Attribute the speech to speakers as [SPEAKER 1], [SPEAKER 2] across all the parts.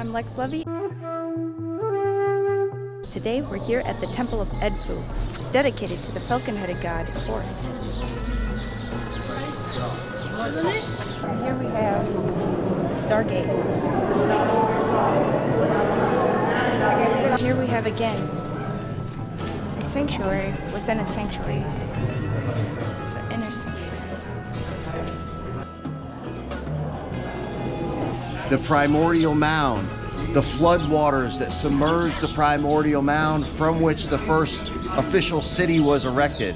[SPEAKER 1] I'm Lex Levy. Today we're here at the Temple of Edfu, dedicated to the falcon-headed god Horus. Here we have the Stargate. Here we have again a sanctuary within a sanctuary. The inner sanctuary.
[SPEAKER 2] The primordial mound, the flood waters that submerged the primordial mound from which the first official city was erected.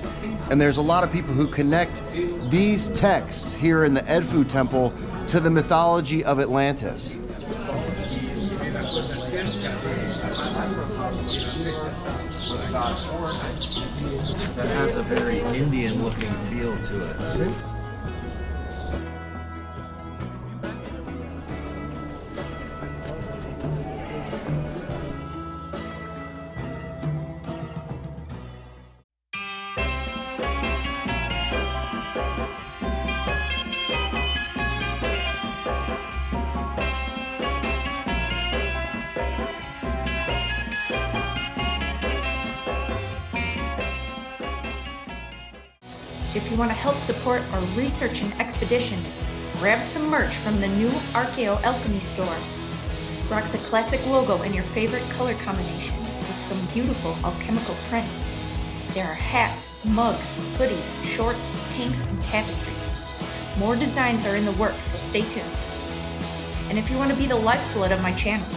[SPEAKER 2] And there's a lot of people who connect these texts here in the Edfu Temple to the mythology of Atlantis.
[SPEAKER 3] That has a very Indian-looking feel to it.
[SPEAKER 4] If you want to help support our research and expeditions, grab some merch from the new Archaeo.alchemy store. Rock the classic logo in your favorite color combination with some beautiful alchemical prints. There are hats, mugs, hoodies, shorts, tanks, and tapestries. More designs are in the works, so stay tuned. And if you want to be the lifeblood of my channel,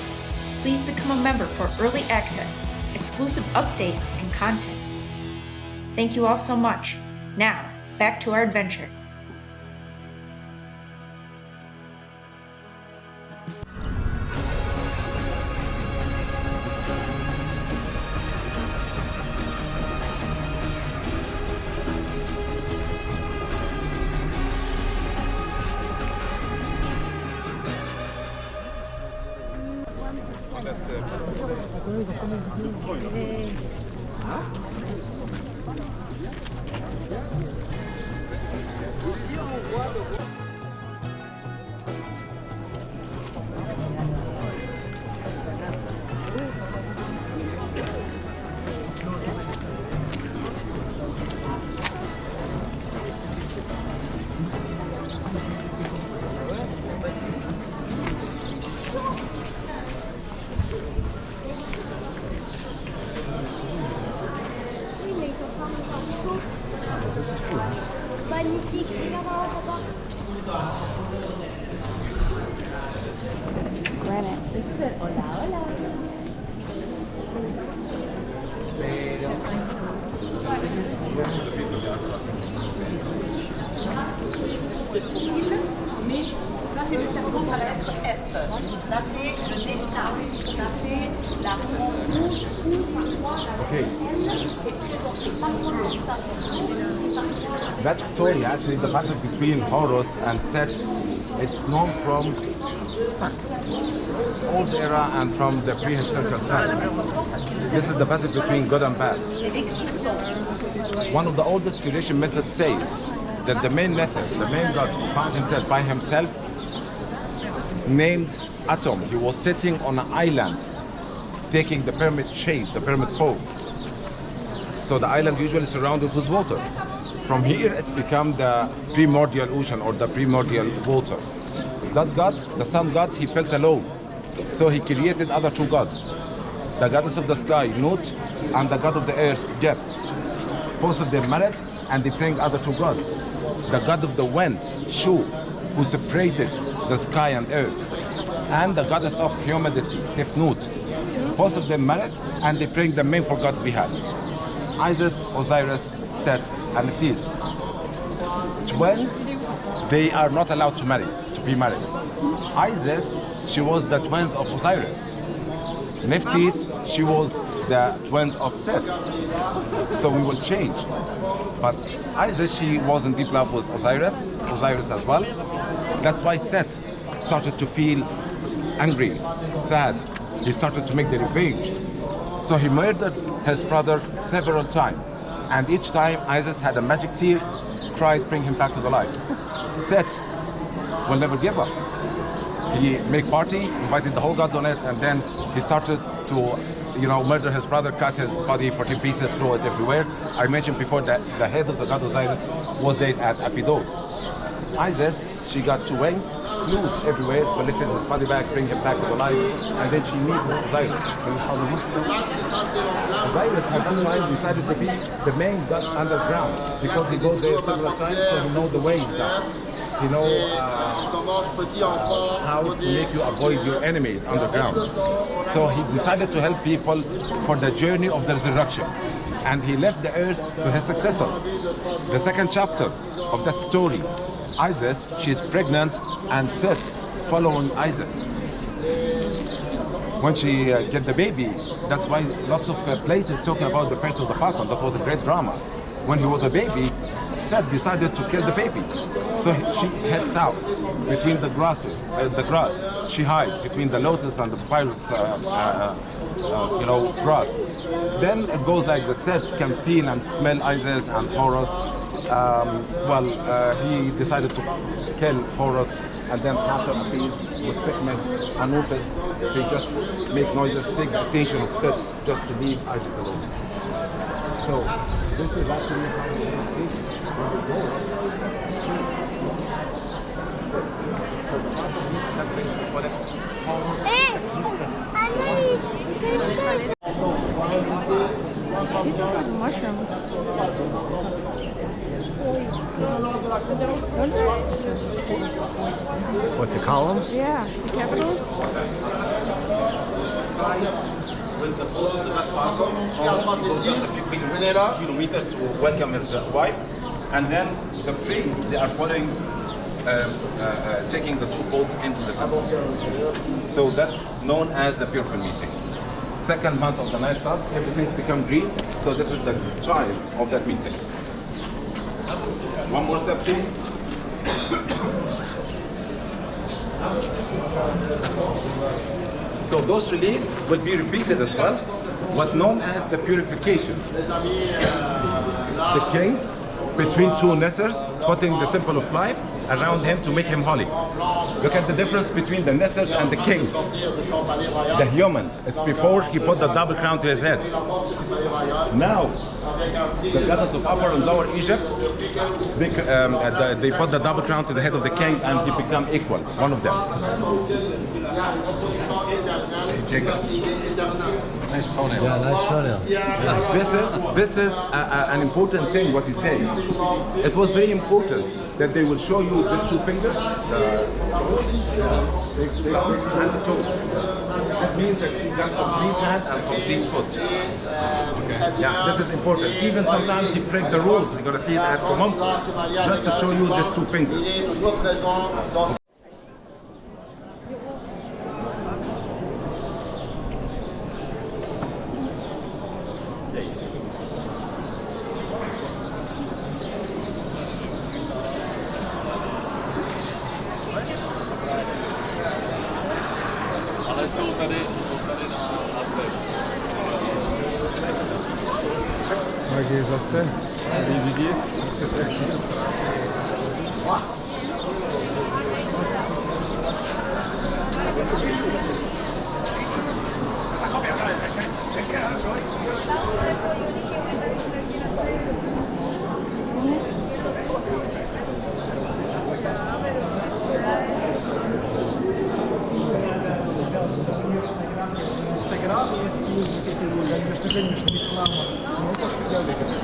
[SPEAKER 4] please become a member for early access, exclusive updates, and content. Thank you all so much. Now, back to our adventure.
[SPEAKER 5] Magnifique, regarde papa.
[SPEAKER 1] Granite.
[SPEAKER 5] This is an hola, hola.
[SPEAKER 6] Mais ça c'est le cerveau, ça va être F. Ça c'est le delta. Ça c'est la rouge ou parfois la L qui est présentée par contre ça.
[SPEAKER 7] That story, actually, the battle between Horus and Set, it's known from old era and from the prehistorical time. This is the battle between good and bad. One of the oldest creation methods says that the main method, the main god found himself by himself, named Atom. He was sitting on an island, taking the pyramid shape, the pyramid form. So the island usually surrounded with water. From here, it's become the primordial ocean or the primordial water. That god, the sun god, he felt alone. So he created other two gods. The goddess of the sky, Nut, and the god of the earth, Geb. Both of them married, and they bring other two gods. The god of the wind, Shu, who separated the sky and earth. And the goddess of humidity, Tefnut. Both of them married, and they bring the main four gods we had. Isis, Osiris, Set, and Nephthys. Twins, they are not allowed to be married. Isis, she was the twins of Osiris. Nephthys, she was the twins of Set. So we will change. But Isis, she was in deep love with Osiris as well. That's why Set started to feel angry, sad. He started to make the revenge. So he murdered his brother several times. And each time Isis had a magic tear, cried, bring him back to the light. Set will never give up. he make party, invited the whole gods on it, and then he started to, murder his brother, cut his body 14 pieces, throw it everywhere. I mentioned before that the head of the god Osiris was laid at Abydos. Isis, she got 2 wings, flew everywhere, collected his body back, bring him back to life, and then she met Osiris. Osiris at that time decided to be the main god underground because he goes there several times, so he knows the ways down. He knows how to make you avoid your enemies underground. So he decided to help people for the journey of the resurrection. And he left the earth to his successor. The second chapter of that story, Isis, she's pregnant and Set following Isis. When she get the baby, that's why lots of places talking about the birth of the falcon. That was a great drama. When he was a baby, Set decided to kill the baby. So she had house between the grass. She hid between the lotus and the papyrus, grass. Then it goes like the Set can feel and smell Isis and Horus. He decided to kill Horus, and then after appears with sickness, Anubis, they just make noises, take the attention of Set just to leave Isis alone. So this is actually how it goes.
[SPEAKER 1] These look like mushrooms.
[SPEAKER 2] What, the columns?
[SPEAKER 1] Yeah, the capitals.
[SPEAKER 7] With the boat of the god falcon, he goes just a few kilometers to welcome his wife, and then the priests, they are putting, taking the 2 boats into the temple. So that's known as the Purifying meeting. Second month of the night thought, everything's become green, so this is the time of that meeting. One more step, please. So those reliefs will be repeated as well, what known as the purification. The king, between 2 nethers, putting the symbol of life around him to make him holy. Look at the difference between the nethers and the kings. The human, it's before he put the double crown to his head. Now, the goddess of Upper and Lower Egypt, they put the double crown to the head of the king and he become equal, one of them. Jacob.
[SPEAKER 3] Nice toenail.
[SPEAKER 8] Yeah, nice toenails.
[SPEAKER 7] This is an important thing what you say. It was very important that they will show you these 2 fingers, the toes, and the toes. That means that he got complete hand and complete foot. Okay. Yeah, this is important. Even sometimes he break the rules. We're gonna see it at Komom, just to show you these 2 fingers.
[SPEAKER 8] Jakie zase? Widzicie?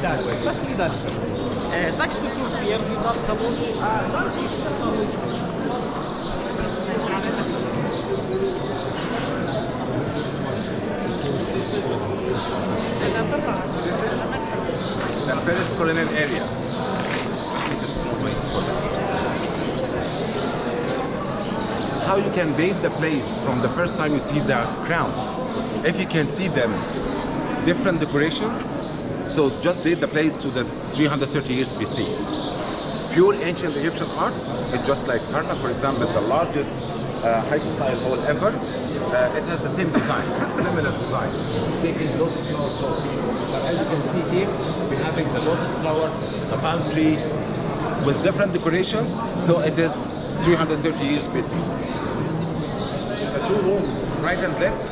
[SPEAKER 9] Так, пошли дальше. Так что тут первый зал того, а дальше второй.
[SPEAKER 7] The first colonial area. Just take a small way for the first. How you can date the place from the first time you see the crowns. If you can see them, different decorations. So just date the place to the 330 years BC. Pure ancient Egyptian art, it's just like Karnak, for example, the largest hypostyle hall ever. It has the same design, similar design, taking lotus flower cloth. But as you can see here, we're having the lotus flower, the palm tree, with different decorations. So it is 330 years BC. two rooms, right and left.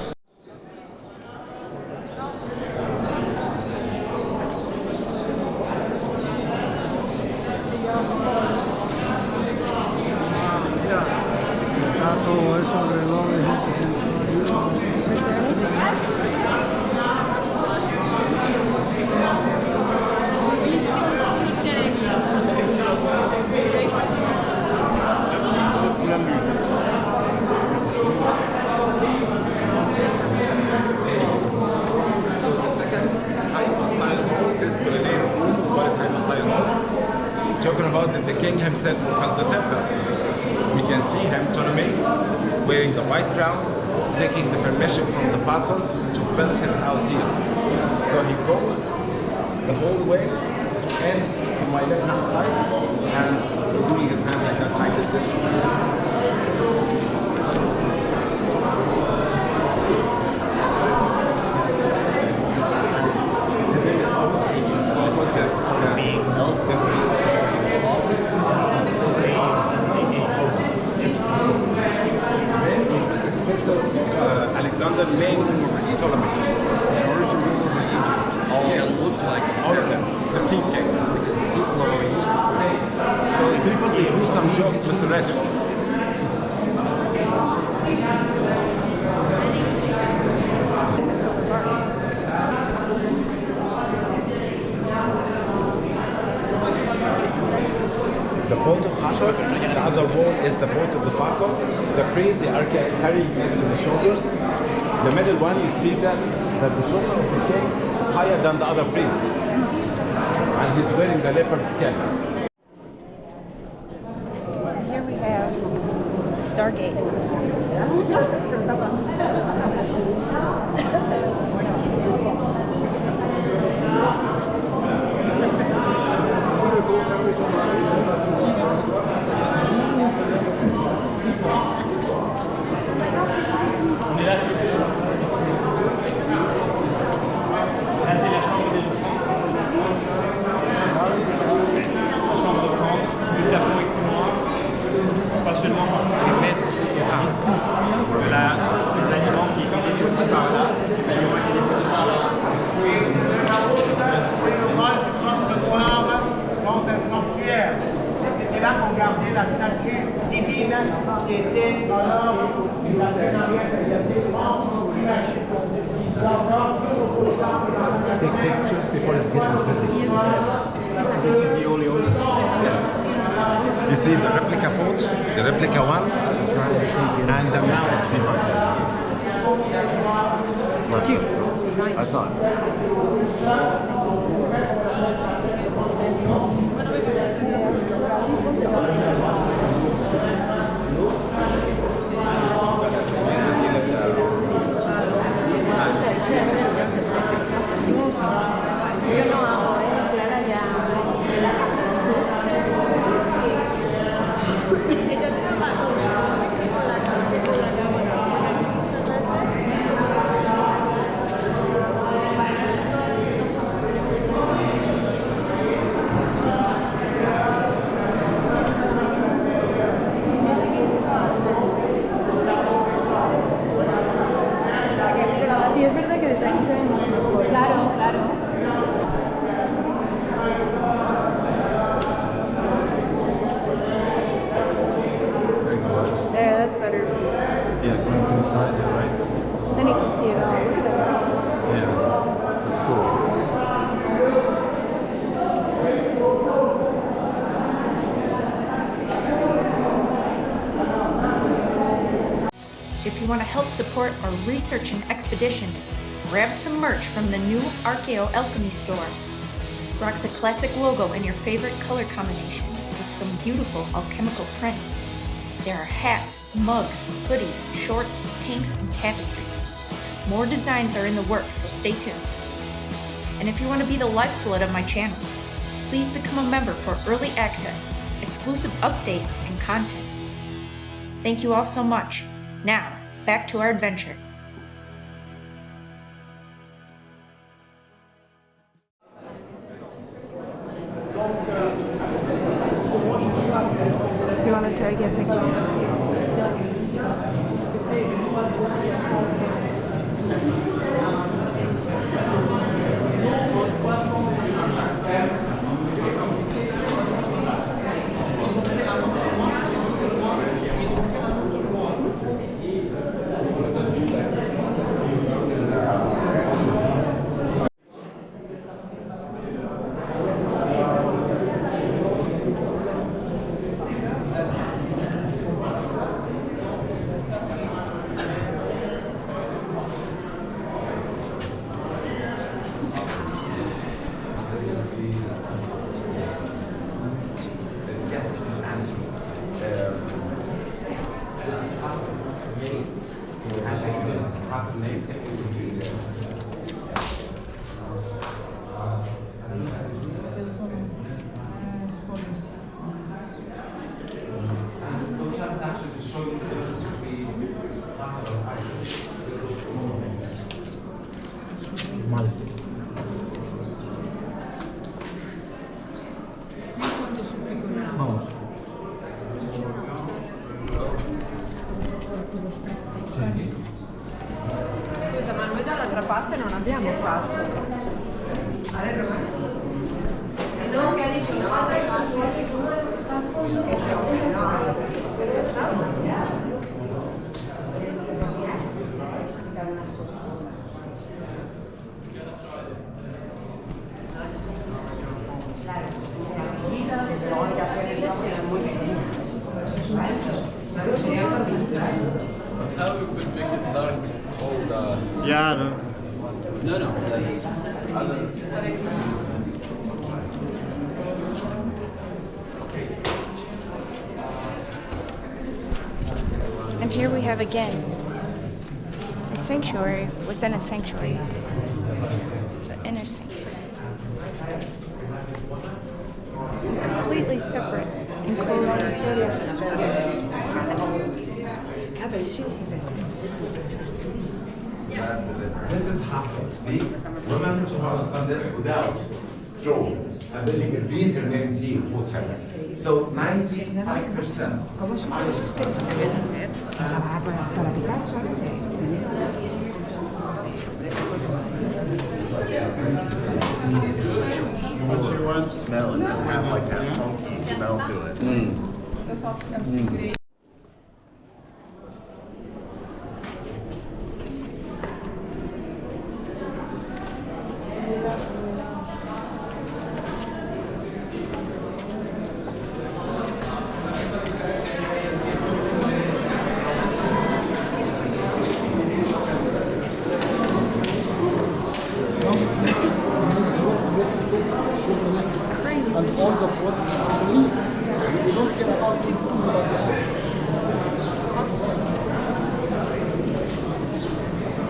[SPEAKER 8] Todo eso alrededor de
[SPEAKER 7] Talking about the king himself who built the temple. We can see him, Ptolemy, wearing the white crown, taking the permission from the falcon to build his house here. So he goes the whole way to end to my left hand side and doing his hand like that, like this. His name is Horus. Alexander main Ptolemies.
[SPEAKER 3] In order to rule over Egypt, all looked like
[SPEAKER 7] all of them, 13 kings.
[SPEAKER 3] because the people are all used to it.
[SPEAKER 7] So people they do some jokes, Mr. Rich.
[SPEAKER 1] This over bar.
[SPEAKER 7] The boat of Astra, the other wall is the boat of the falcon. The priest, they are carrying it to the shoulders. The middle one, you see that the shoulder of the king higher than the other priest. And he's wearing the leopard skin.
[SPEAKER 1] Here we have the Stargate.
[SPEAKER 10] Pas seulement parce que les messes les aliments qui étaient déposés par là, les aliments étaient déposés par là.
[SPEAKER 11] Dans un sanctuaire. C'était là qu'on gardait la statue divine qui était en or du bassin arrière de la défense sous l'image.
[SPEAKER 7] Take pictures before it's getting busy.
[SPEAKER 10] This is the only one.
[SPEAKER 7] Yes. You see the replica boat, the replica one, and the mouse behind.
[SPEAKER 2] I saw it.
[SPEAKER 1] Sí, es verdad que desde aquí se ve mucho mejor.
[SPEAKER 5] Claro, claro.
[SPEAKER 1] Yeah, that's better.
[SPEAKER 8] Yeah, going from the side there, right?
[SPEAKER 1] Then you can see it all. Look at that.
[SPEAKER 8] Yeah, that's cool.
[SPEAKER 4] If you want to help support our research and expeditions, grab some merch from the new Archaeo.alchemy store. Rock the classic logo in your favorite color combination with some beautiful alchemical prints. There are hats, mugs, hoodies, shorts, tanks, and tapestries. More designs are in the works, so stay tuned. And if you want to be the lifeblood of my channel, please become a member for early access, exclusive updates, and content. Thank you all so much. Now, back to our adventure.
[SPEAKER 1] Do you want to try to get a picture?
[SPEAKER 12] Scusa, ma noi dall'altra parte non abbiamo fatto.
[SPEAKER 8] Yeah,
[SPEAKER 9] No.
[SPEAKER 1] And here we have again a sanctuary within a sanctuary. The inner sanctuary. Completely separate, enclosed.
[SPEAKER 7] This is happening. See, women to her Sundays without throne, and then you can read her names here whatever. So 95%.
[SPEAKER 2] It's such a pure smell. It doesn't have like that funky smell to it.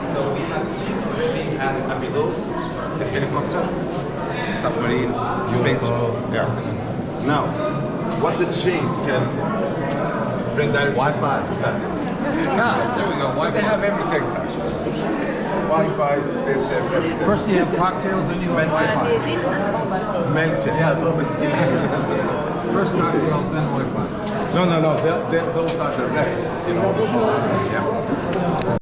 [SPEAKER 7] So we have seen already an Abydos, the helicopter, submarine, space. Yeah. Now, what this shape can bring direct Wi-Fi. Exactly.
[SPEAKER 8] there we go.
[SPEAKER 7] So they have everything, actually. Wi-Fi, spaceship, everything.
[SPEAKER 8] First you have cocktails, then you have Wi-Fi.
[SPEAKER 7] Mention, yeah, a little bit.
[SPEAKER 8] First cocktails, then Wi-Fi.
[SPEAKER 7] No. Those are the reps, you know. Yeah.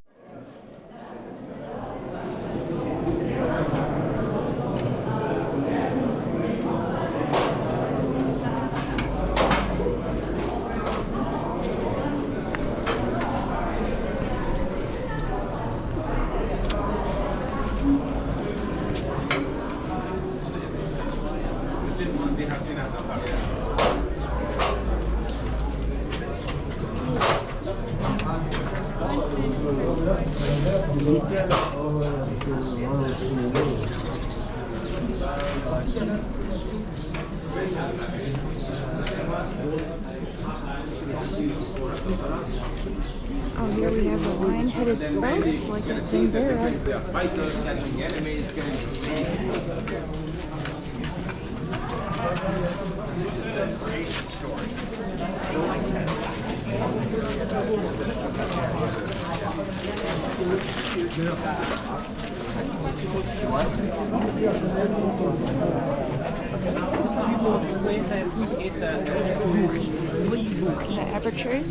[SPEAKER 1] Oh, here we have a lion-headed spouse, like a Zimbera.
[SPEAKER 7] They are fighters catching enemies, getting
[SPEAKER 3] This is the creation story.
[SPEAKER 1] The apertures.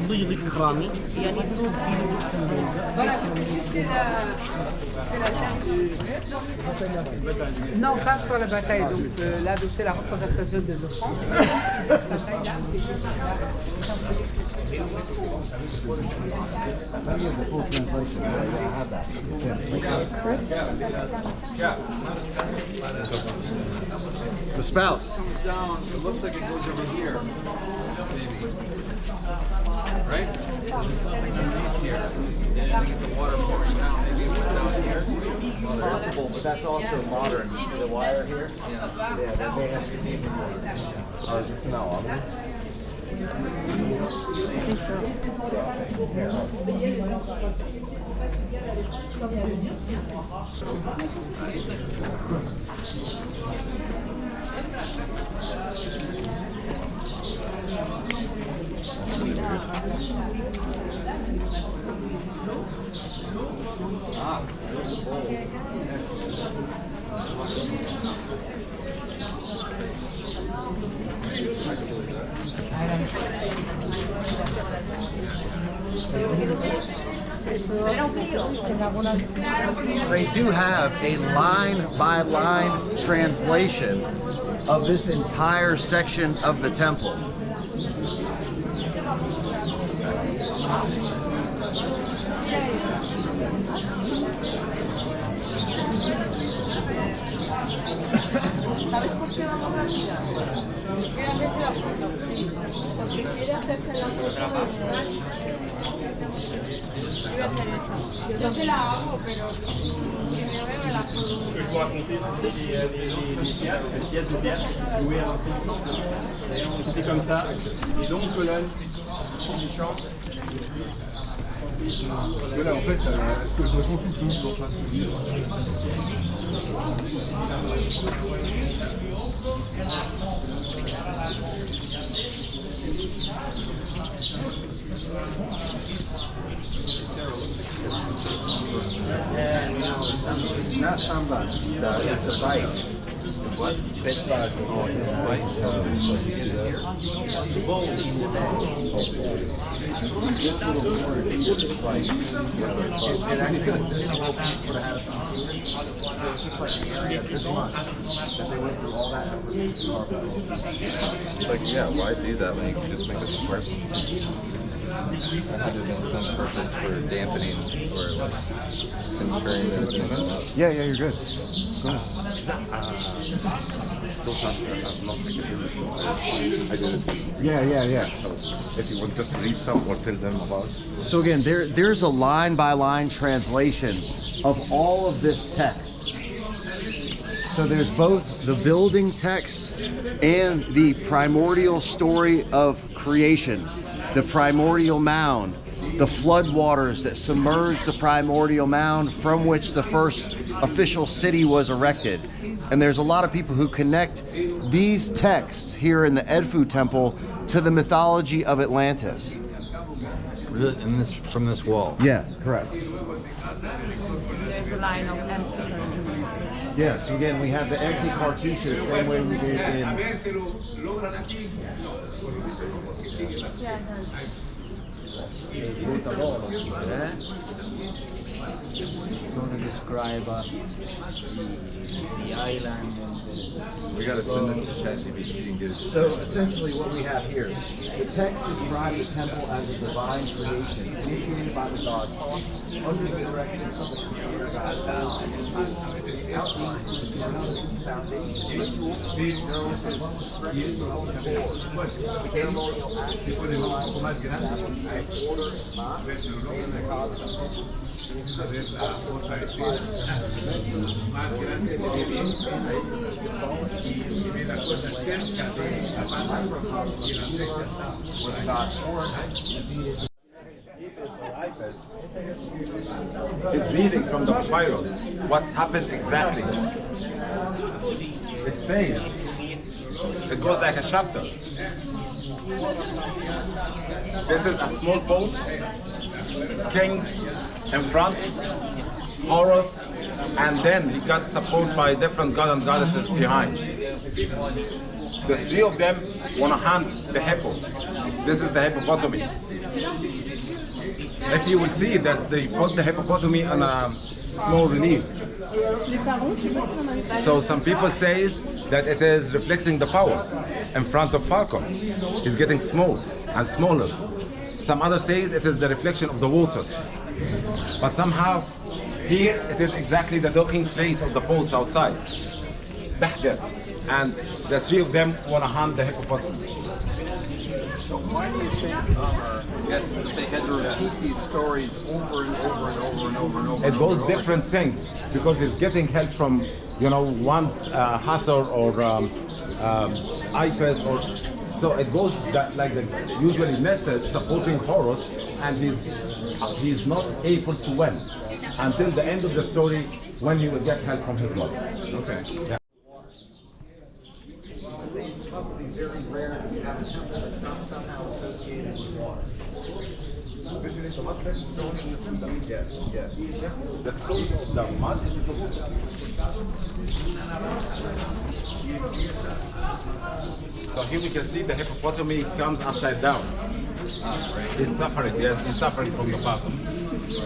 [SPEAKER 12] Non, pas pour la bataille. Donc là, c'est la représentation de l'offrande.
[SPEAKER 2] The spouts.
[SPEAKER 8] Comes down, it looks like it goes over here, maybe. Right? There's nothing underneath here. And you get the water pouring down, maybe it went down here.
[SPEAKER 3] Possible, but that's also modern. You see the wire here? Yeah, they may have to be. Oh, is this now on there?
[SPEAKER 1] I think so.
[SPEAKER 2] They do have a line-by-line translation of this entire section of the temple.
[SPEAKER 6] ¿Sabes por qué vamos a mirar? Quiere hacerse la foto, sí. Porque quiere hacerse la foto. Iba a hacer eso. Yo se la hago, pero que me vea la foto.
[SPEAKER 10] Ce que je vous racontais, c'était les théâtres, les pièces de théâtre jouées à l'entrée du temple. C'était comme ça. Et donc, colonne, du chant. Parce que là, en fait, que je me confie tout sur place.
[SPEAKER 3] It's not samba, it's a bite. What? Spit bite. Oh, it's a bite. The bowl in the bag. This little word is like, it actually would have had a just like the area this month that they went through all that effort to carve out.
[SPEAKER 7] Like, yeah, why do that when you can just make a square? I did it on some purpose for dampening or like conferring anything else.
[SPEAKER 2] Yeah, you're good. Go ahead.
[SPEAKER 7] I'm not making it. I did it.
[SPEAKER 2] Yeah.
[SPEAKER 7] So if you want just to read some or tell them about.
[SPEAKER 2] So again, there's a line-by-line translation of all of this text. So there's both the building text and the primordial story of creation, the primordial mound, the flood waters that submerged the primordial mound from which the first official city was erected. And there's a lot of people who connect these texts here in the Edfu Temple to the mythology of Atlantis.
[SPEAKER 13] From this wall?
[SPEAKER 2] Yes, correct.
[SPEAKER 6] There's a line of empty.
[SPEAKER 2] Yeah, so again, we have the empty cartouches, same way we did in...
[SPEAKER 13] Going to describe the island and
[SPEAKER 7] We gotta send this to ChatGPT and get it.
[SPEAKER 2] So essentially what we have here, the text describes the temple as a divine creation initiated by the gods under the direction of the creator God. Outline the foundation, rituals, use of the ceremonial action, order, and the cosmos.
[SPEAKER 7] It's reading from the papyrus what's happened exactly. It says, it goes like a chapter. This is a small boat, king in front, Horus, and then he got supported by different gods and goddesses behind. The three of them want to hunt the hippo. This is the hippopotami. If you will see that they put the hippopotami on a small reliefs. So some people say that it is reflecting the power in front of Falcon. It's getting small and smaller. Some others say it is the reflection of the water. But somehow here it is exactly the docking place of the boats outside. Bahdat. And the three of them want to hunt the hippopotamus.
[SPEAKER 8] So why do you think that they had to repeat these stories over and over and over and over and over?
[SPEAKER 7] It goes different things because it's getting help from, once Hathor or Ibis or so it goes like the usually methods supporting Horus, and he's not able to win. until the end of the story when he will get help from his mother.
[SPEAKER 8] Okay.
[SPEAKER 7] Yeah.
[SPEAKER 2] I think it's probably very rare to have a temple that's not somehow associated with water.
[SPEAKER 7] Especially the mud that's going in the temple.
[SPEAKER 2] Yes, yes.
[SPEAKER 7] The source of the mud is the water. So here we can see the hippopotami comes upside down. He's suffering, yes, he's suffering from the bottom.
[SPEAKER 2] It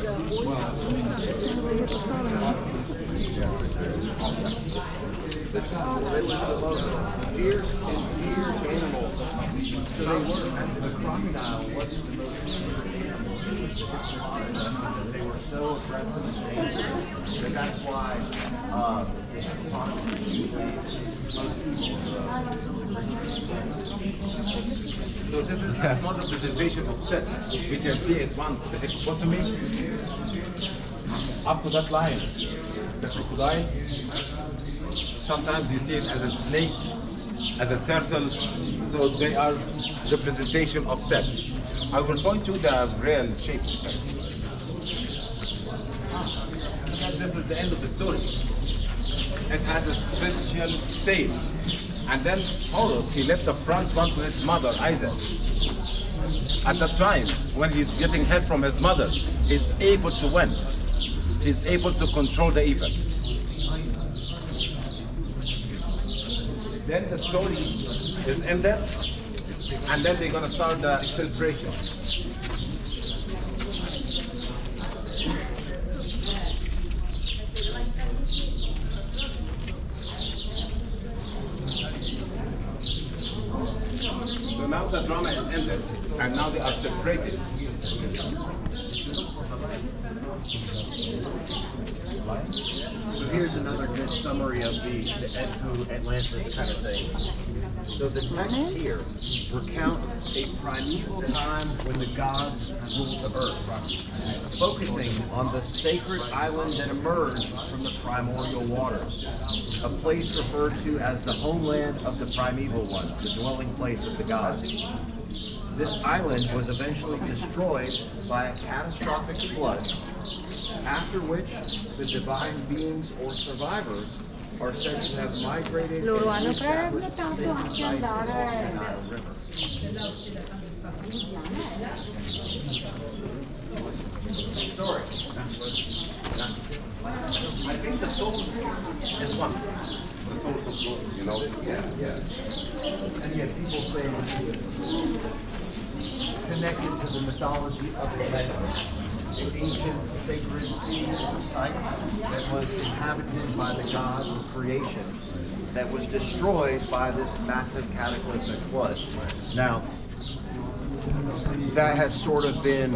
[SPEAKER 2] was the most fierce and feared animal. So they were, and the crocodile wasn't the most because they were so aggressive and dangerous that that's why the hippopotamus is usually most people.
[SPEAKER 7] So this is a small representation of Set. We can see it once, the hippopotami, up to that line, the crocodile. Sometimes you see it as a snake, as a turtle, so they are representation of Set. I will point to the real shape. This is the end of the story. It has a special sail. And then Horus, he left the front one to his mother, Isis. At the time, when he's getting help from his mother, he's able to win. He's able to control the evil. Then the story is ended, and then they're gonna start the celebration. So now the drama is ended, and now they are celebrating.
[SPEAKER 2] So here's another good summary of the Edfu Atlantis kind of thing. So the texts here recount a primeval time when the gods ruled the earth, focusing on the sacred island that emerged from the primordial waters, a place referred to as the homeland of the primeval ones, the dwelling place of the gods. This island was eventually destroyed by a catastrophic flood, after which the divine beings or survivors are said to have migrated
[SPEAKER 5] Loro
[SPEAKER 2] and
[SPEAKER 5] hanno
[SPEAKER 2] established
[SPEAKER 5] tanto
[SPEAKER 2] sacred
[SPEAKER 5] anche
[SPEAKER 2] sites along the
[SPEAKER 5] andare.
[SPEAKER 2] Nile River.
[SPEAKER 7] Story. I think the source is one. The source of God, you know?
[SPEAKER 2] Yeah. And yet people say connected to the mythology of Atlantis, an ancient sacred sea or site that was inhabited by the gods of creation that was destroyed by this massive cataclysmic flood. Now, that has sort of been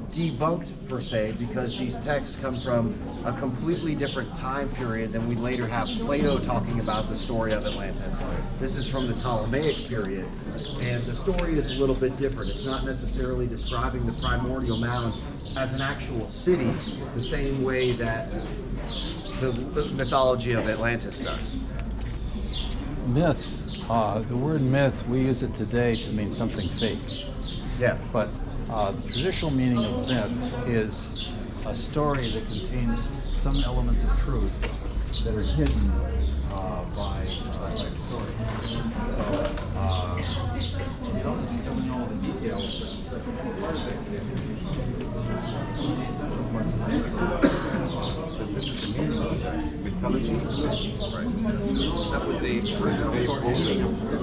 [SPEAKER 2] debunked per se because these texts come from a completely different time period than we later have Plato talking about the story of Atlantis. This is from the Ptolemaic period, and the story is a little bit different. It's not necessarily describing the primordial mound as an actual city the same way that the mythology of Atlantis does.
[SPEAKER 14] Myth, the word myth, we use it today to mean something fake.
[SPEAKER 2] Yeah.
[SPEAKER 14] But the traditional meaning of myth is a story that contains some elements of truth that are hidden by the story. So you don't necessarily know all the details, but part of it is some of the essential parts of the so this is the meaning of the mythology. Right.
[SPEAKER 7] That was the original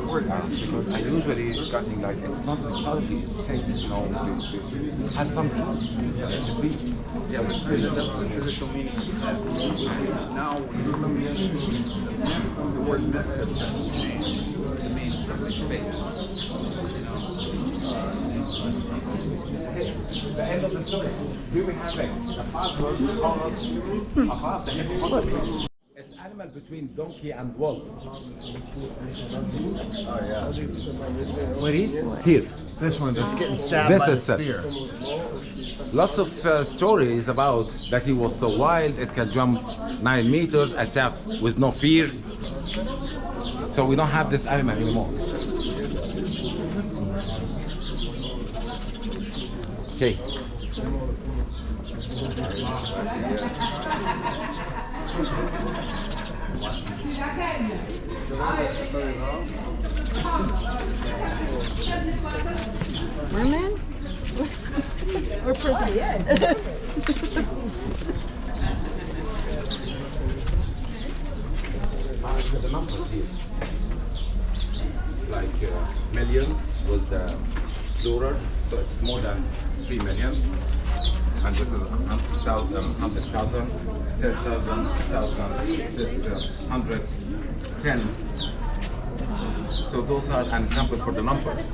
[SPEAKER 7] word because I usually getting like it's not mythology, it's sense, you know, it has some truth.
[SPEAKER 14] Yeah, but that's the traditional meaning of myth. Now, when you come into myth, the word myth has been changed to mean something fake. You know,
[SPEAKER 7] the end of the story. Here we have it. The father calls above the hippopotamus. It's animal between donkey and wolf.
[SPEAKER 2] Oh yeah.
[SPEAKER 7] Where is? Here.
[SPEAKER 2] This one that's getting stabbed by the spear.
[SPEAKER 7] Lots of stories about that he was so wild, it can jump 9 meters, attack with no fear. So we don't have this animal anymore. Okay.
[SPEAKER 1] Merman? Or person?
[SPEAKER 12] Yeah.
[SPEAKER 7] The numbers here. It's like million was the plural, so it's more than 3 million. And this is 100,000, 10,000, 1,000, it's 110. So those are an example for the numbers.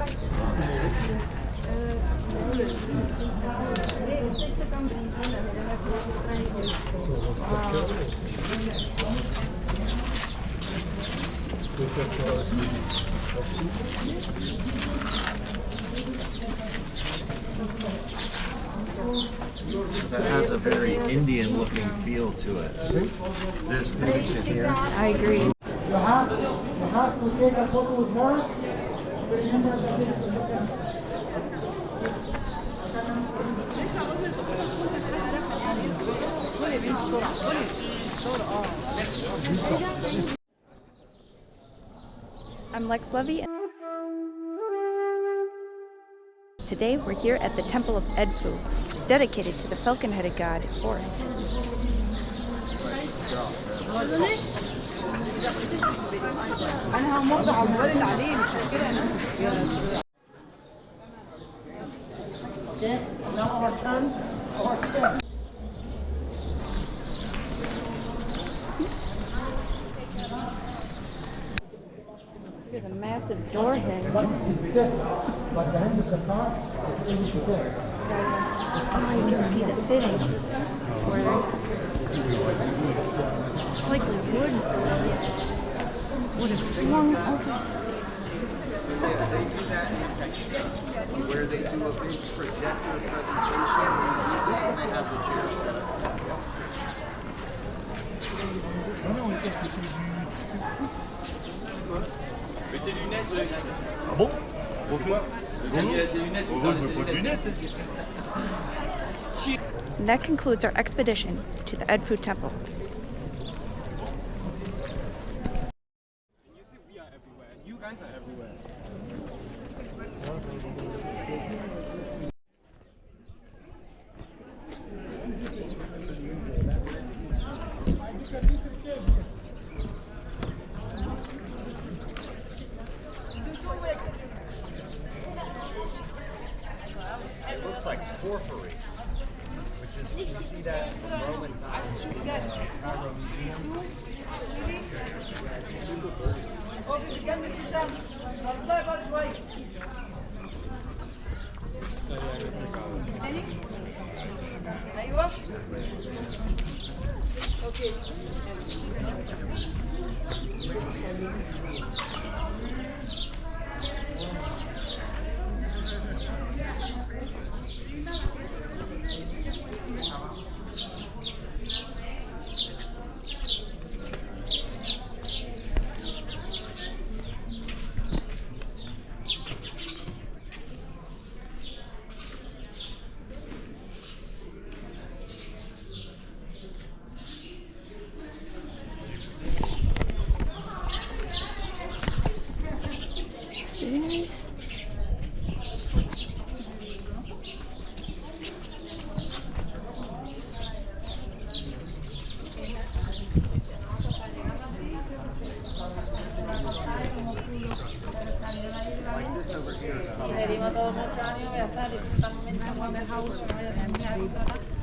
[SPEAKER 2] That has a very Indian looking feel to it. This division here.
[SPEAKER 1] I agree.
[SPEAKER 11] You have to take a photo with Horus.
[SPEAKER 1] I'm Lex Levy. Today we're here at the Temple of Edfu, dedicated to the falcon-headed god Horus.
[SPEAKER 11] Okay, now our turn. Our turn.
[SPEAKER 1] Look at the massive door head.
[SPEAKER 11] But the hand of the car is this.
[SPEAKER 1] Oh, you can see the fitting. Like would have swung open.
[SPEAKER 2] Yeah, they do that in Texas, where they do a big projector presentation and use it, and they have the chair set up.
[SPEAKER 8] Mets tes lunettes.
[SPEAKER 3] Ah bon?
[SPEAKER 8] Pourquoi? Le gars, il a ses lunettes.
[SPEAKER 3] Je mets pas de lunettes.
[SPEAKER 1] And that concludes our expedition to the Edfu Temple.
[SPEAKER 10] We are everywhere. You guys are everywhere.
[SPEAKER 2] It looks like porphyry, which is, you see that from Roman times in the Cairo Museum.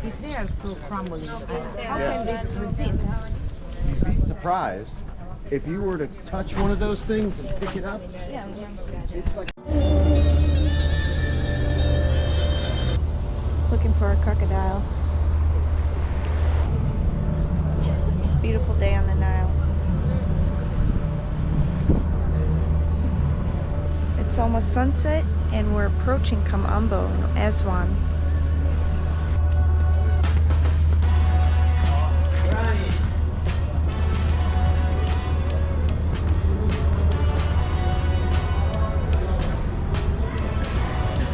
[SPEAKER 12] If they are so crumbling, how can this resist?
[SPEAKER 2] You'd be surprised if you were to touch one of those things and pick it up. It's like
[SPEAKER 1] Looking for a crocodile. Beautiful day on the Nile. It's almost sunset and we're approaching Kamambo in Aswan.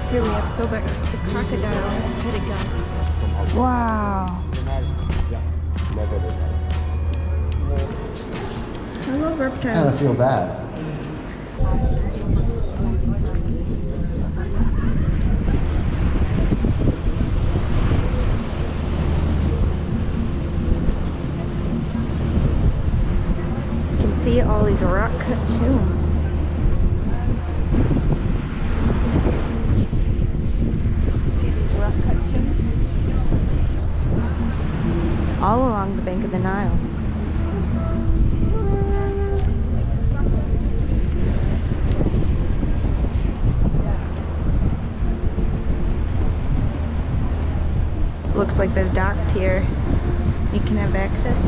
[SPEAKER 1] Here we have Soba, the crocodile headed god. Wow. I love
[SPEAKER 2] I
[SPEAKER 1] reptiles.
[SPEAKER 2] kind of feel bad.
[SPEAKER 1] You can see all these rock-cut tombs. See these rock-cut tombs? All along the bank of the Nile. Looks like they've docked here. You can have access.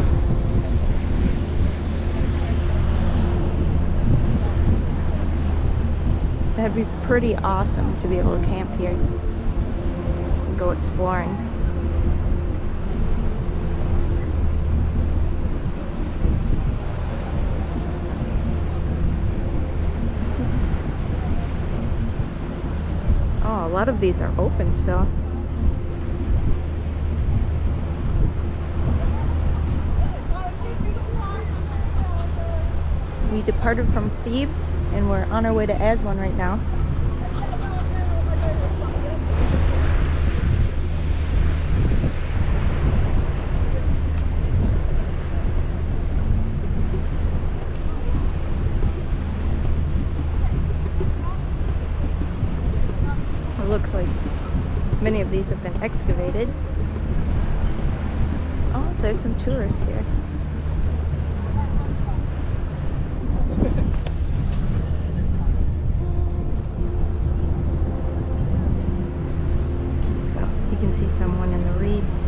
[SPEAKER 1] That'd be pretty awesome to be able to camp here and go exploring. Oh, a lot of these are open still. We departed from Thebes and we're on our way to Aswan right now. It looks like many of these have been excavated. Oh, there's some tourists here. You can see someone in the reeds.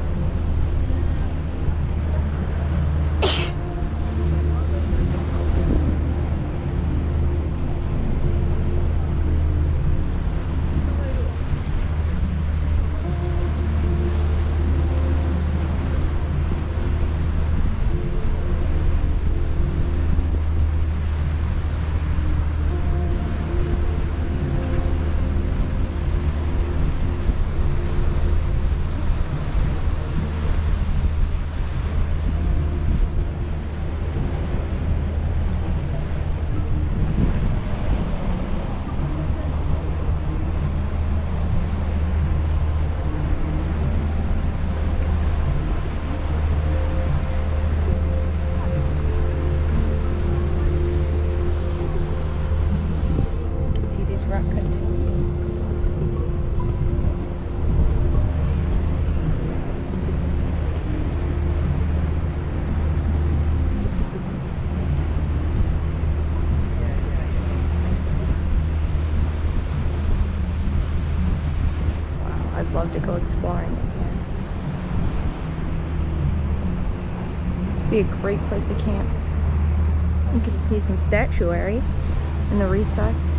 [SPEAKER 1] I'd love to go exploring in here. Be a great place to camp. You can see some statuary in the recess.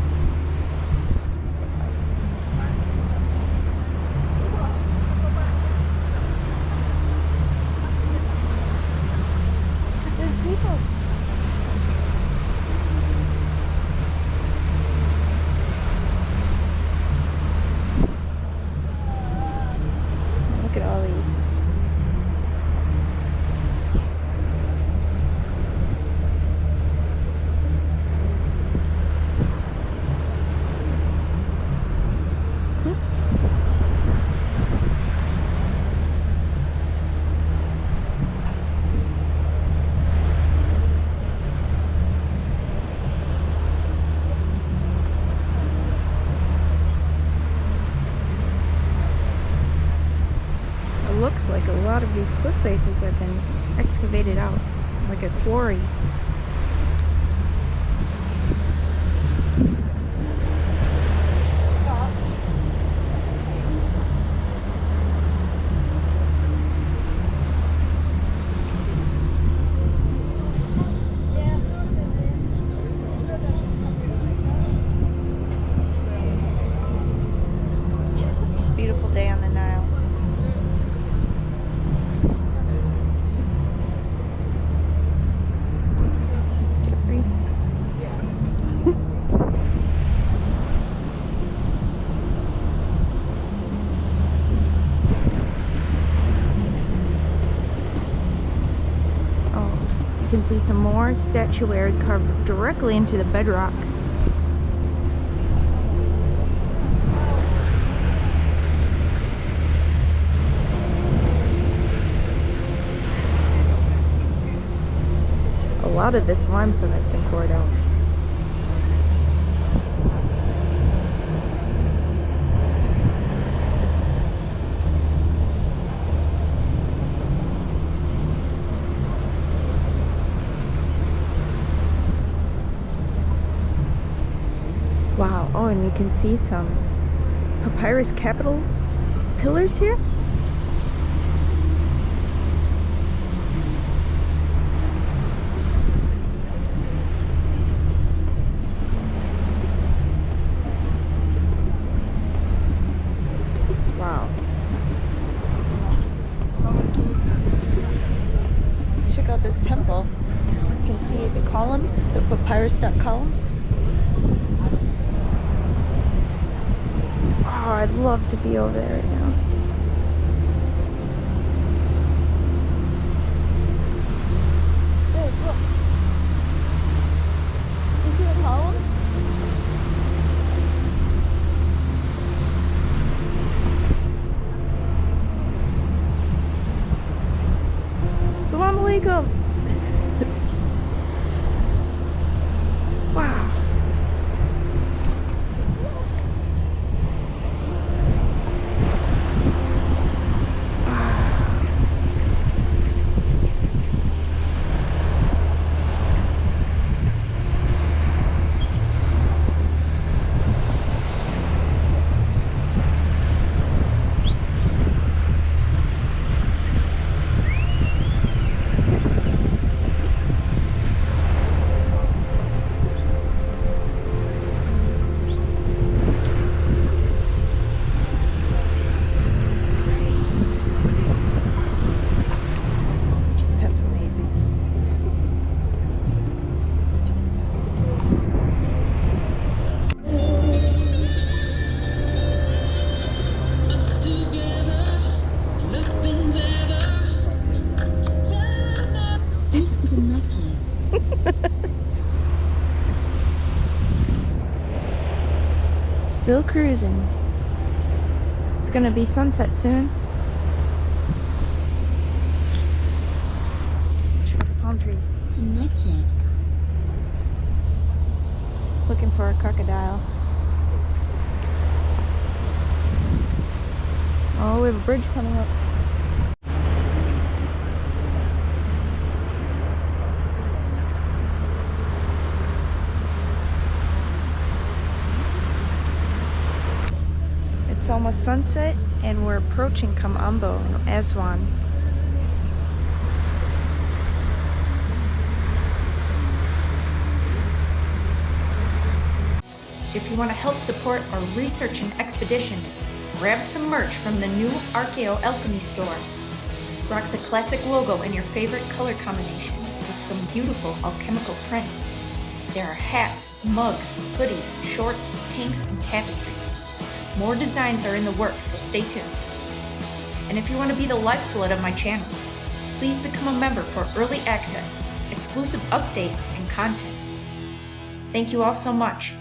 [SPEAKER 1] There's people. Look at all these. Looks like a lot of these cliff faces have been excavated out, like a quarry. Beautiful day on the Nile. You can see some more statuary carved directly into the bedrock. A lot of this limestone has been poured out. Wow, oh, and you can see some papyrus capital pillars here. Wow. Check out this temple. You can see the columns, the papyrus stuck columns. Oh, I'd love to be over there right now. Hey, look. You see the columns? Assalamu alaikum. Wow. Still cruising. It's gonna be sunset soon. Check out the palm trees. Looking for a crocodile. Oh, we have a bridge coming up. It's almost sunset and we're approaching Kamambo in Aswan.
[SPEAKER 4] If you want to help support our research and expeditions, grab some merch from the new Archaeo.alchemy store. Rock the classic logo in your favorite color combination with some beautiful alchemical prints. There are hats, mugs, hoodies, shorts, tanks, and tapestries. More designs are in the works, so stay tuned. And if you want to be the lifeblood of my channel, please become a member for early access, exclusive updates, and content. Thank you all so much.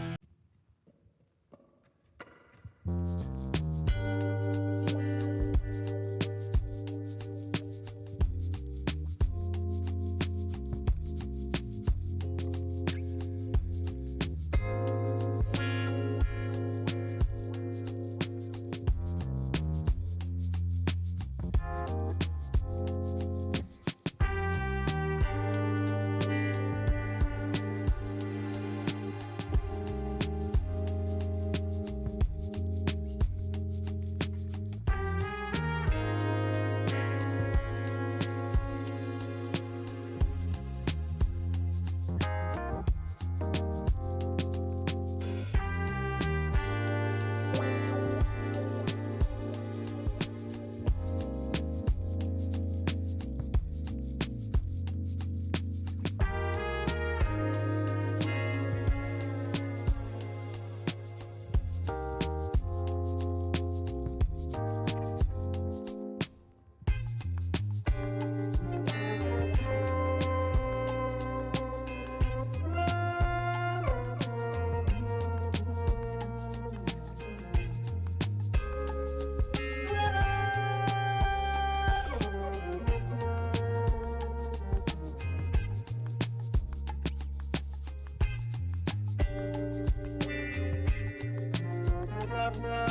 [SPEAKER 11] Bye.